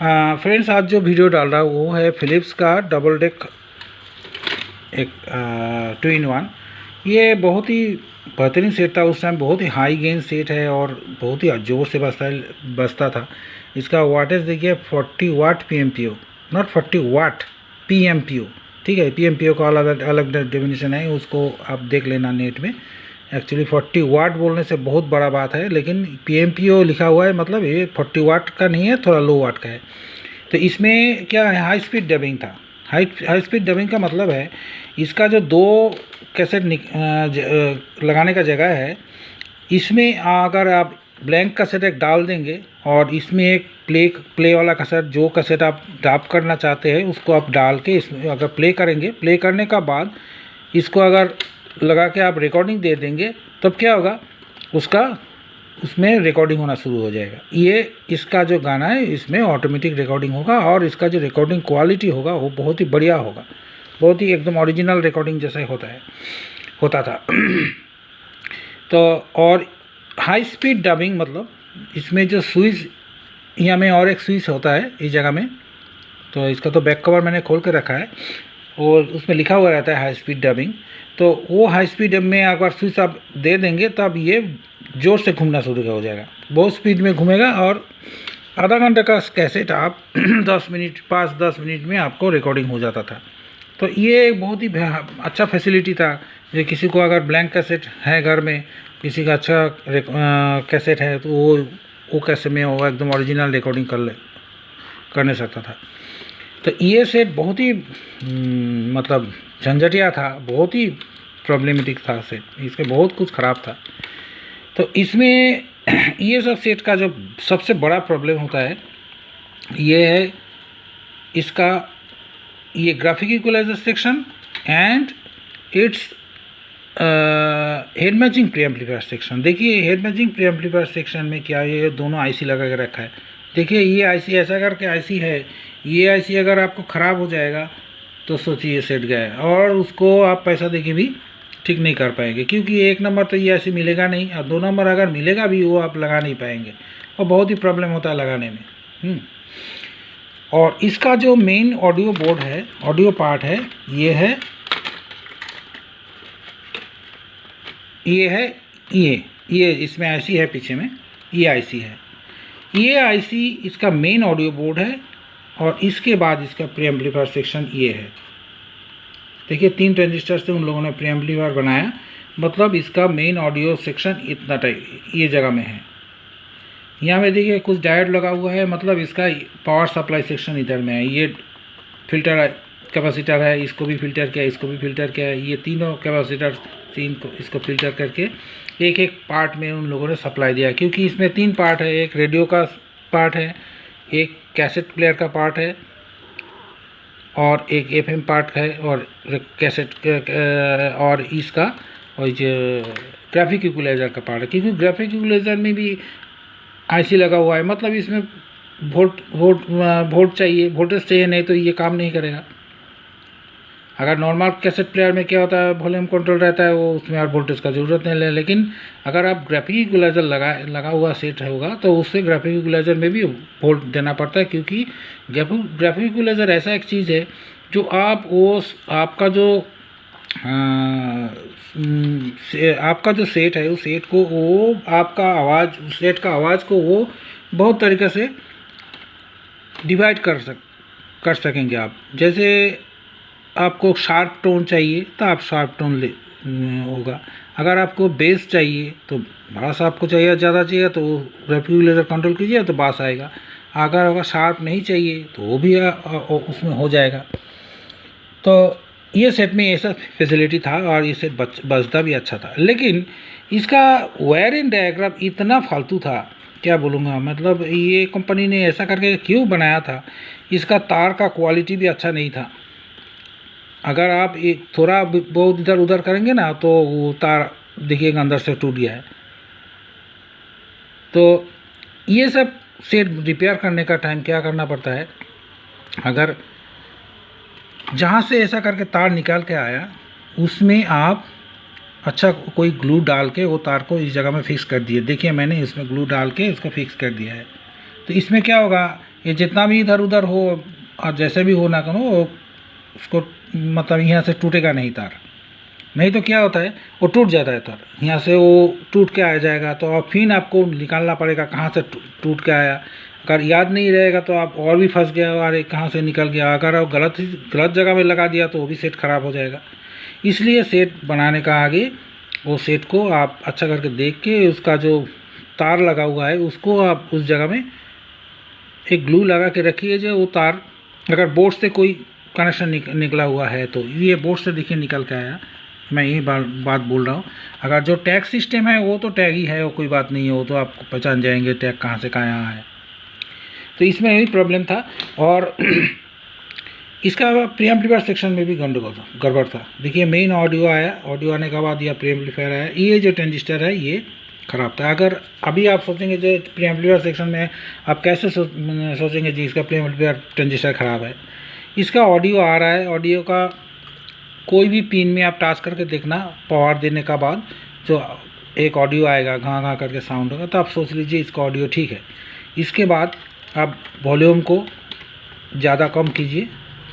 Friends, आज जो video डाल रहा हूँ वो है फिलिप्स का डबल डेक एक 2-in-1। ये बहुत ही बेहतरीन सेट था। उस टाइम बहुत ही हाई गेन सेट है और बहुत ही ज़ोर से बजता था। इसका वाटेज देखिए 40 वाट PMPO, नॉट 40 वाट PMPO, ठीक है। PMPO का अलग अलग डेफिनेशन है, उसको आप देख लेना नेट में। एक्चुअली 40 वाट बोलने से बहुत बड़ा बात है, लेकिन PMPO लिखा हुआ है, मतलब ये 40 वाट का नहीं है, थोड़ा लो वाट का है। तो इसमें क्या है, हाई स्पीड डबिंग था। हाई स्पीड डबिंग का मतलब है इसका जो 2 कैसेट लगाने का जगह है, इसमें अगर आप ब्लैंक कैसेट एक डाल देंगे और इसमें एक प्ले वाला कैसेट, जो कैसेट आप ड्राप करना चाहते हैं उसको आप डाल के इसमें अगर प्ले करेंगे, प्ले करने का बाद इसको अगर लगा के आप रिकॉर्डिंग दे देंगे, तब क्या होगा, उसमें रिकॉर्डिंग होना शुरू हो जाएगा। ये इसका जो गाना है इसमें ऑटोमेटिक रिकॉर्डिंग होगा और इसका जो रिकॉर्डिंग क्वालिटी होगा वो बहुत ही बढ़िया होगा, बहुत ही एकदम ओरिजिनल रिकॉर्डिंग जैसा ही होता था। तो और हाई स्पीड डबिंग मतलब इसमें जो स्विच, यहाँ में और एक स्विच होता है इस जगह में, तो इसका तो बैक कवर मैंने खोल के रखा है और उसमें लिखा हुआ रहता है हाई स्पीड डबिंग। तो वो हाई स्पीड में अगर स्विच आप दे देंगे तब ये ज़ोर से घूमना शुरू हो जाएगा, बहुत स्पीड में घूमेगा और आधा घंटे का कैसेट आप 5-10 मिनट में आपको रिकॉर्डिंग हो जाता था। तो ये एक बहुत ही अच्छा फैसिलिटी था। जो किसी को अगर ब्लैंक कैसेट है घर में, किसी का अच्छा कैसेट है, तो वो कैसेट में वो एकदम ओरिजिनल रिकॉर्डिंग करने सकता था। तो ये सेट बहुत ही मतलब झंझटिया था, बहुत ही प्रॉब्लमेटिक था सेट, इसके बहुत कुछ ख़राब था। तो इसमें ये सब सेट का जो सबसे बड़ा प्रॉब्लम होता है ये है इसका ये graphic equaliser section and its head matching pre amplifier section. देखिए head matching pre amplifier section में क्या ये दोनों आईसी लगा के रखा है। देखिए ये आईसी ऐसा करके आईसी है, ये आईसी अगर आपको ख़राब हो जाएगा तो सोचिए सेट गया है, और उसको आप पैसा देके भी ठीक नहीं कर पाएंगे, क्योंकि 1 नंबर तो ये ऐसे मिलेगा नहीं, और 2 नंबर अगर मिलेगा भी वो आप लगा नहीं पाएंगे और बहुत ही प्रॉब्लम होता है लगाने में। और इसका जो मेन ऑडियो बोर्ड है, ऑडियो पार्ट है, ये इसमें आईसी है पीछे में, ये आईसी है, ये आईसी इसका मेन ऑडियो बोर्ड है। और इसके बाद इसका प्री एम्पलीफायर सेक्शन ये है। देखिए 3 ट्रांजिस्टर से उन लोगों ने प्री एम्पलीफायर बनाया, मतलब इसका मेन ऑडियो सेक्शन इतना टाइप ये जगह में है। यहाँ में देखिए कुछ डायोड लगा हुआ है, मतलब इसका पावर सप्लाई सेक्शन इधर में है। ये फिल्टर कैपेसिटर है, इसको भी फिल्टर किया, इसको भी फिल्टर किया है। ये तीनों कैपेसिटर इसको फिल्टर करके एक एक पार्ट में उन लोगों ने सप्लाई दिया, क्योंकि इसमें 3 पार्ट है, एक रेडियो का पार्ट है, एक कैसेट प्लेयर का पार्ट है और एक FM पार्ट है, और कैसेट और इसका और जो ग्राफिक इक्वलाइजर का पार्ट है। क्योंकि ग्राफिक इक्वलाइजर में भी आईसी लगा हुआ है, मतलब इसमें वोल्ट चाहिए, वोल्टेज चाहिए, नहीं तो ये काम नहीं करेगा। अगर नॉर्मल कैसेट प्लेयर में क्या होता है, वॉल्यूम कंट्रोल रहता है, वो उसमें और वोल्टेज का ज़रूरत नहीं है। लेकिन अगर आप ग्राफिक इक्वलाइजर लगा हुआ सेट होगा तो उससे ग्राफिक इक्वलाइजर में भी वोल्ट देना पड़ता है, क्योंकि ग्राफिक इक्वलाइजर ऐसा एक चीज़ है जो आपका जो सेट है, उस सेट को वो आपका आवाज़, उस सेट का आवाज़ को वो बहुत तरीक़े से डिवाइड कर सकेंगे आप। जैसे आपको शार्प टोन चाहिए तो आप शार्प टोन होगा, अगर आपको बेस चाहिए तो बास आपको चाहिए, ज़्यादा चाहिए तो ग्राफिक इक्वलाइजर कंट्रोल कीजिए तो बास आएगा। अगर शार्प नहीं चाहिए तो वो भी उसमें हो जाएगा। तो ये सेट में ऐसा फैसिलिटी था और ये सेट बजता भी अच्छा था। लेकिन इसका वायरिंग डायग्राम इतना फालतू था, क्या बोलूँगा, मतलब ये कंपनी ने ऐसा करके क्यों बनाया था। इसका तार का क्वालिटी भी अच्छा नहीं था। अगर आप एक थोड़ा बहुत इधर उधर करेंगे ना तो वो तार देखिएगा अंदर से टूट गया है। तो ये सब सेट रिपेयर करने का टाइम क्या करना पड़ता है, अगर जहाँ से ऐसा करके तार निकाल के आया उसमें आप अच्छा कोई ग्लू डाल के वो तार को इस जगह में फिक्स कर दिए। देखिए मैंने इसमें ग्लू डाल के इसको फिक्स कर दिया है। तो इसमें क्या होगा, ये जितना भी इधर उधर हो और जैसे भी हो ना करो उसको मतलब यहाँ से टूटेगा नहीं तार, नहीं तो क्या होता है वो टूट जाता है तार, यहाँ से वो टूट के आ जाएगा तो अब फिर आपको निकालना पड़ेगा कहाँ से टूट के आया। अगर याद नहीं रहेगा तो आप और भी फंस गया अरे कहाँ से निकल गया, अगर आप गलत जगह में लगा दिया तो वो भी सेट ख़राब हो जाएगा। इसलिए सेट बनाने का आगे वो सेट को आप अच्छा करके देख के उसका जो तार लगा हुआ है उसको आप उस जगह में एक ग्लू लगा के रखिए जो वो तार अगर बोर्ड से कोई कनेक्शन निकला हुआ है तो ये बोर्ड से देखिए निकल के आया, मैं यही बात बोल रहा हूँ। अगर जो टैग सिस्टम है वो तो टैग ही है, वो कोई बात नहीं है, वो तो आप पहचान जाएंगे टैग कहाँ से कहाँ है। तो इसमें यही प्रॉब्लम था और इसका प्रीएम्पलीफायर सेक्शन में भी गड़बड़ था। देखिए मेन ऑडियो आया, ऑडियो आने के बाद यह प्रीएम्पलीफायर आया, ये जो ट्रांजिस्टर है ये ख़राब था। अगर अभी आप सोचेंगे जो प्रीएम्पलीफायर सेक्शन में आप कैसे सोचेंगे जी इसका प्रीएम्पलीफायर ट्रांजिस्टर ख़राब है। इसका ऑडियो आ रहा है, ऑडियो का कोई भी पिन में आप टच करके देखना, पावर देने का बाद जो एक ऑडियो आएगा घा घा करके साउंड होगा तो आप सोच लीजिए इसका ऑडियो ठीक है। इसके बाद आप वॉल्यूम को ज़्यादा कम कीजिए,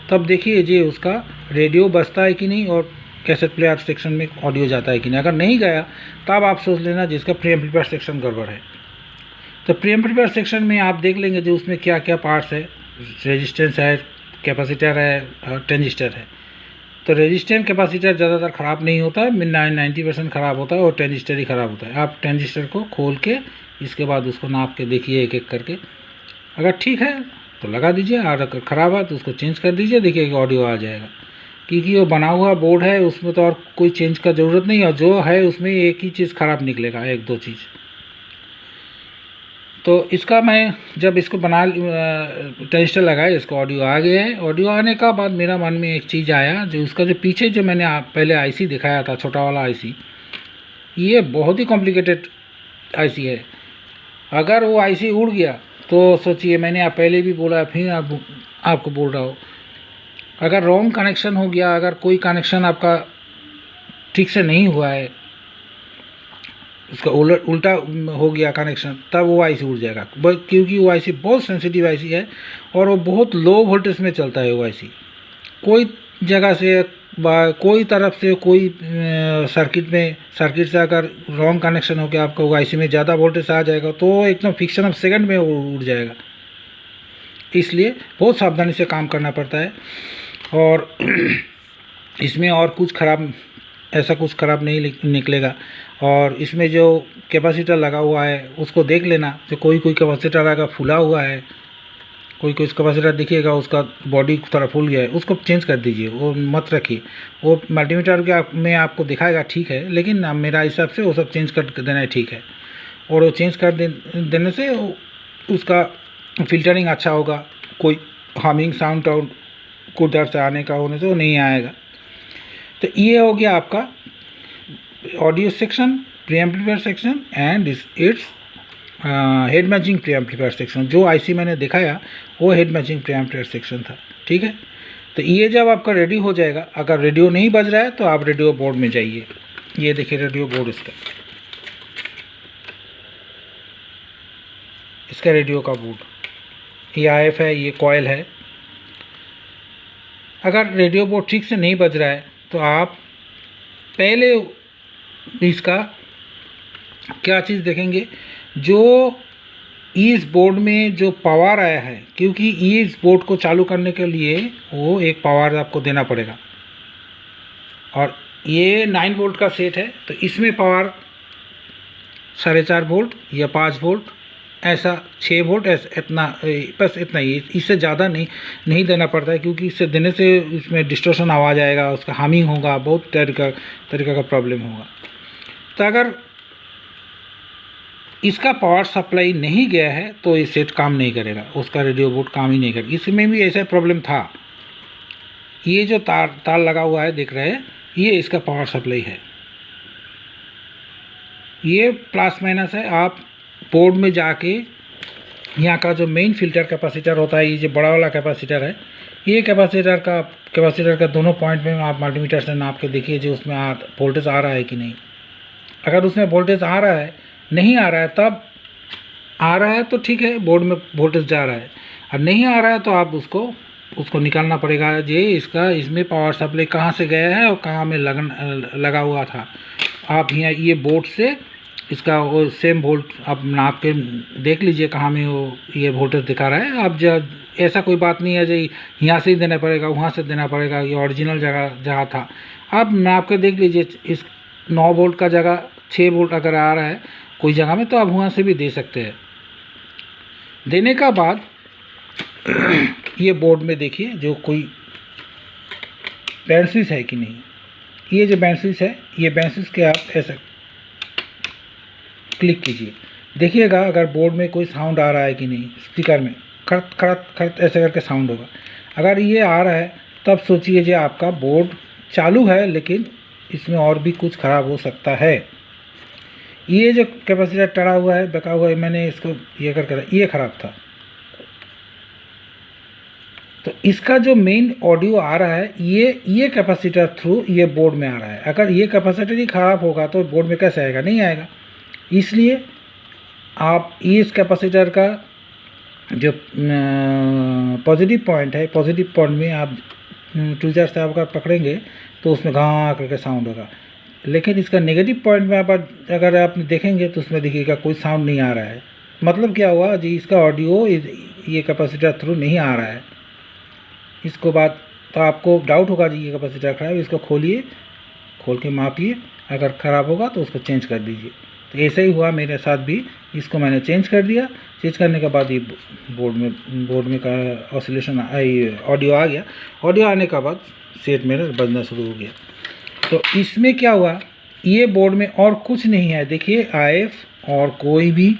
तब देखिए जी उसका रेडियो बजता है कि नहीं और कैसेट प्लेयर सेक्शन में ऑडियो जाता है कि नहीं। अगर नहीं गया तब आप सोच लेना जिसका प्रीएम्पलीफायर सेक्शन गड़बड़ है। तो प्रीएम्पलीफायर सेक्शन में आप देख लेंगे जो उसमें क्या क्या पार्ट्स है, रेजिस्टेंस है, कैपेसिटर है, ट्रांजिस्टर है। तो रेजिस्टेंस कैपेसिटर ज़्यादातर ख़राब नहीं होता है, 90% ख़राब होता है और ट्रांजिस्टर ही ख़राब होता है। आप ट्रांजिस्टर को खोल के इसके बाद उसको नाप के देखिए एक एक करके, अगर ठीक है तो लगा दीजिए और अगर ख़राब है तो उसको चेंज कर दीजिए, देखिए कि ऑडियो आ जाएगा। क्योंकि वो बना हुआ बोर्ड है उसमें तो और कोई चेंज का ज़रूरत नहीं है, जो है उसमें एक ही चीज़ ख़राब निकलेगा, एक दो चीज़। तो इसका मैं जब इसको ट्रांजिस्टर लगाया इसको ऑडियो आ गया है। ऑडियो आने का बाद मेरा मन में एक चीज़ आया जो उसका जो पीछे जो मैंने पहले आईसी दिखाया था छोटा वाला आईसी, ये बहुत ही कॉम्प्लिकेटेड आईसी है। अगर वो आईसी उड़ गया तो सोचिए, मैंने आप पहले भी बोला फिर आपको बोल रहा हूँ, अगर रॉन्ग कनेक्शन हो गया, अगर कोई कनेक्शन आपका ठीक से नहीं हुआ है, उसका उल्टा हो गया कनेक्शन, तब वो आईसी उड़ जाएगा। क्योंकि वो आईसी बहुत सेंसिटिव आईसी है और वो बहुत लो वोल्टेज में चलता है वो आईसी। कोई जगह से कोई तरफ से कोई सर्किट से अगर रॉन्ग कनेक्शन हो गया आपका वो आईसी में ज़्यादा वोल्टेज आ जाएगा तो एकदम फ्रिक्शन ऑफ सेकंड में उड़ जाएगा। इसलिए बहुत सावधानी से काम करना पड़ता है। और इसमें और कुछ ख़राब ऐसा कुछ ख़राब नहीं निकलेगा। और इसमें जो कैपेसिटर लगा हुआ है उसको देख लेना, जो कोई कैपेसिटर अगर फूला हुआ है, कोई कैपेसिटर दिखिएगा उसका बॉडी की तरफ फूल गया है, उसको चेंज कर दीजिए, वो मत रखिए। वो मल्टीमीटर के में आपको दिखाएगा ठीक है, लेकिन मेरा हिसाब से वो सब चेंज कर देना ठीक है। और वो चेंज कर देने से उसका फिल्टरिंग अच्छा होगा, कोई हार्मिंग साउंड को उधर से आने का होने से वो नहीं आएगा। तो ये हो गया आपका audio section, preamplifier section and its head matching preamplifier section. जो आईसी मैंने दिखाया वो हेड मैचिंग प्रीएम्पलीफायर सेक्शन था, ठीक है। तो ये जब आपका रेडी हो जाएगा, अगर रेडियो नहीं बज रहा है तो आप रेडियो बोर्ड में जाइए। ये देखिए रेडियो बोर्ड इसका रेडियो का बोर्ड, ये आईएफ है, ये कॉयल है। अगर रेडियो बोर्ड ठीक से नहीं बज रहा है तो आप पहले इसका क्या चीज़ देखेंगे, जो इस बोर्ड में जो पावर आया है, क्योंकि इस बोर्ड को चालू करने के लिए वो एक पावर आपको देना पड़ेगा। और ये 9 वोल्ट का सेट है तो इसमें पावर 4.5 वोल्ट या 5 वोल्ट, ऐसा 6 वोल्ट, ऐसा इतना, बस इतना ही, इससे ज़्यादा नहीं देना पड़ता है। क्योंकि इससे देने से इसमें डिस्टॉर्शन आवाज़ आएगा, उसका हार्मिंग होगा, बहुत तरीका का प्रॉब्लम होगा। तो अगर इसका पावर सप्लाई नहीं गया है तो ये सेट काम नहीं करेगा, उसका रेडियो बोर्ड काम ही नहीं करेगा। इसमें भी ऐसा प्रॉब्लम था। ये जो तार लगा हुआ है देख रहे हैं, ये इसका पावर सप्लाई है, ये प्लस माइनस है। आप बोर्ड में जाके यहाँ का जो मेन फिल्टर कैपेसिटर होता है, ये जो बड़ा वाला कैपेसिटर है, ये कैपेसिटर का दोनों पॉइंट में आप मल्टीमीटर से नाप के देखिए जो उसमें वोल्टेज आ रहा है कि नहीं। अगर उसमें वोल्टेज आ रहा है, नहीं आ रहा है, तब आ रहा है तो ठीक है, बोर्ड में वोल्टेज जा रहा है। और नहीं आ रहा है तो आप उसको निकालना पड़ेगा। ये इसमें पावर सप्लाई कहाँ से गया है और कहाँ में लगा हुआ था। आप यहाँ ये बोर्ड से इसका वो सेम वोल्ट आप नाप के देख लीजिए कहाँ में वो ये वोल्टेज दिखा रहा है। आप जब ऐसा कोई बात नहीं है जो यहाँ से ही देना पड़ेगा वहाँ से देना पड़ेगा, ये ओरिजिनल जगह था। आप नाप के देख लीजिए, इस 9 वोल्ट का जगह 6 वोल्ट अगर आ रहा है कोई जगह में तो आप वहाँ से भी दे सकते हैं। देने का बाद ये बोर्ड में देखिए जो कोई बैंड स्विच है कि नहीं। ये जो बैंड स्विच है, ये बैंड स्विच के आप ऐसा क्लिक कीजिए, देखिएगा अगर बोर्ड में कोई साउंड आ रहा है कि नहीं। स्पीकर में खड़त खड़त खड़त ऐसे करके साउंड होगा। अगर ये आ रहा है तब सोचिए जो आपका बोर्ड चालू है लेकिन इसमें और भी कुछ ख़राब हो सकता है। ये जो कैपेसिटर टड़ा हुआ है, बेका हुआ है, मैंने इसको ये करके ये ख़राब था। तो इसका जो मेन ऑडियो आ रहा है ये कैपेसिटर थ्रू ये बोर्ड में आ रहा है। अगर ये कैपेसिटर ही ख़राब होगा तो बोर्ड में कैसे आएगा, नहीं आएगा। इसलिए आप इस कैपेसिटर का जो पॉजिटिव पॉइंट है, पॉजिटिव पॉइंट में आप ट्विज़र से आप अगर पकड़ेंगे तो उसमें घाँ करके साउंड होगा। लेकिन इसका नेगेटिव पॉइंट में आप अगर आप देखेंगे तो उसमें देखिएगा कोई साउंड नहीं आ रहा है। मतलब क्या हुआ जी, इसका ऑडियो ये कैपेसिटर थ्रू नहीं आ रहा है। इसको बाद तो आपको डाउट होगा जी ये कैपेसिटर खराब है, इसको खोलिए, खोल के मापिए, अगर ख़राब होगा तो उसको चेंज कर दीजिए। तो ऐसे ही हुआ मेरे साथ भी, इसको मैंने चेंज कर दिया। चेंज करने के बाद ये बोर्ड में का ऑसिलेशन ऑडियो आ गया। ऑडियो आने के बाद सेट मेरा बजना शुरू हो गया। तो इसमें क्या हुआ, ये बोर्ड में और कुछ नहीं है, देखिए IF और कोई भी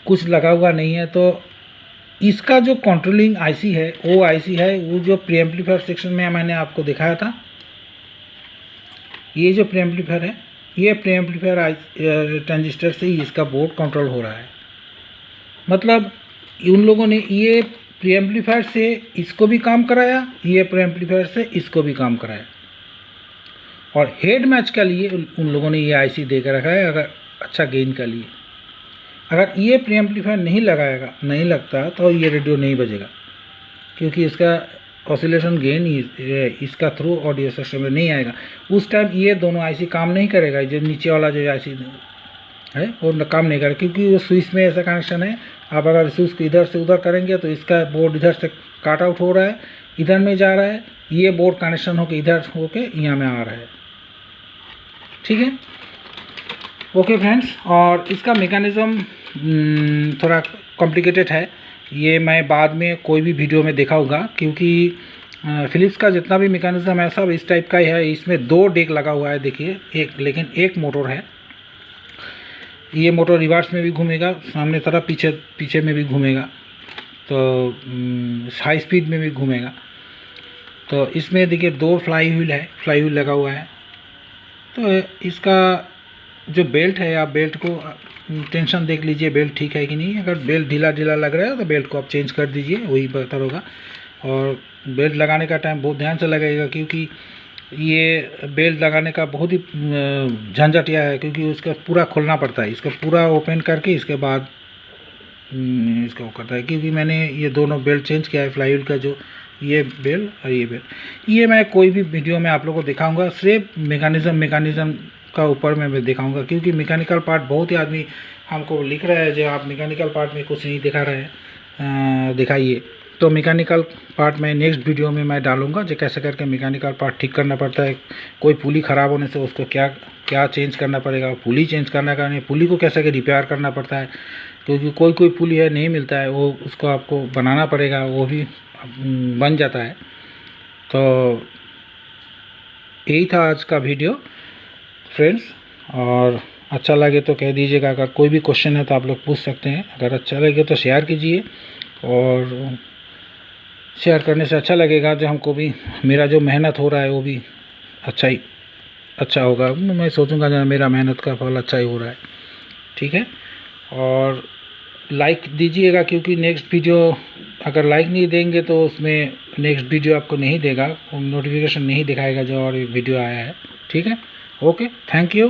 कुछ लगा हुआ नहीं है। तो इसका जो कंट्रोलिंग IC है वो IC है वो जो प्रीएम्पलीफायर सेक्शन में मैंने आपको दिखाया था। ये जो प्रीएम्पलीफायर है, ये प्रीएम्पलीफायर ट्रांजिस्टर से ही इसका बोर्ड कंट्रोल हो रहा है। मतलब उन लोगों ने ये प्रीएम्पलीफायर से इसको भी काम कराया, ये प्रीएम्पलीफायर से इसको भी काम कराया। और हेड मैच के लिए उन लोगों ने ये IC दे कर रखा है, अगर अच्छा गेन के लिए। अगर ये प्रीएम्पलीफायर नहीं नहीं लगता तो ये रेडियो नहीं बजेगा, क्योंकि इसका ऑसिलेशन गेन इसका थ्रू ऑडियो सिस्टम में नहीं आएगा। उस टाइम ये दोनों IC काम नहीं करेगा। जो नीचे वाला जो IC है वो काम नहीं करेगा, क्योंकि वो स्विच में ऐसा कनेक्शन है। आप अगर स्विच को इधर से उधर करेंगे तो इसका बोर्ड इधर से काट आउट हो रहा है, इधर में जा रहा है, ये बोर्ड कनेक्शन होके इधर होके यहाँ में आ रहा है। ठीक है, ओके फ्रेंड्स। और इसका मेकानिज़म थोड़ा कॉम्प्लिकेटेड है, ये मैं बाद में कोई भी वीडियो में दिखाऊंगा, क्योंकि फिलिप्स का जितना भी मेकानिज़म है सब इस टाइप का ही है। इसमें 2 डेक लगा हुआ है, देखिए लेकिन एक मोटर है। ये मोटर रिवर्स में भी घूमेगा, सामने तरफ पीछे में भी घूमेगा, तो हाई स्पीड में भी घूमेगा। तो इसमें देखिए 2 फ्लाई व्हील लगा हुआ है। तो इसका जो बेल्ट है, आप बेल्ट को टेंशन देख लीजिए, बेल्ट ठीक है कि नहीं। अगर बेल्ट ढीला लग रहा है तो बेल्ट को आप चेंज कर दीजिए, वही बेहतर होगा। और बेल्ट लगाने का टाइम बहुत ध्यान से लगेगा, क्योंकि ये बेल्ट लगाने का बहुत ही झंझटिया है, क्योंकि उसका पूरा खोलना पड़ता है। इसको पूरा ओपन करके इसके बाद इसका वो करता है। क्योंकि मैंने ये दोनों बेल्ट चेंज किया है, फ्लाई व्हील का जो ये बेल्ट और ये बेल्ट, ये मैं कोई भी वीडियो में आप लोगों को दिखाऊंगा। सिर्फ मेकानिज़म का ऊपर मैं दिखाऊंगा, क्योंकि मैकेनिकल पार्ट बहुत ही आदमी हमको लिख रहा है जो आप मैकेनिकल पार्ट में कुछ नहीं दिखा रहे हैं, दिखाइए। तो मैकेनिकल पार्ट में नेक्स्ट वीडियो में मैं डालूंगा, जो कैसे करके मैकेनिकल पार्ट ठीक करना पड़ता है। कोई पुली ख़राब होने से उसको क्या चेंज करना पड़ेगा, पुली चेंज करना का नहीं, पुली को कैसे रिपेयर करना पड़ता है, क्योंकि कोई पुली है नहीं मिलता है, वो उसको आपको बनाना पड़ेगा, वो भी बन जाता है। तो यही था आज का वीडियो फ्रेंड्स, और अच्छा लगे तो कह दीजिएगा। अगर कोई भी क्वेश्चन है तो आप लोग पूछ सकते हैं। अगर अच्छा लगे तो शेयर कीजिए, और शेयर करने से अच्छा लगेगा, जो हमको भी मेरा जो मेहनत हो रहा है वो भी अच्छा होगा। मैं सोचूंगा जो मेरा मेहनत का फल अच्छा ही हो रहा है। ठीक है, और लाइक दीजिएगा, क्योंकि नेक्स्ट वीडियो अगर लाइक नहीं देंगे तो उसमें नेक्स्ट वीडियो आपको नहीं देगा, नोटिफिकेशन नहीं दिखाएगा जो और वीडियो आया है। ठीक है, ओके, थैंक यू।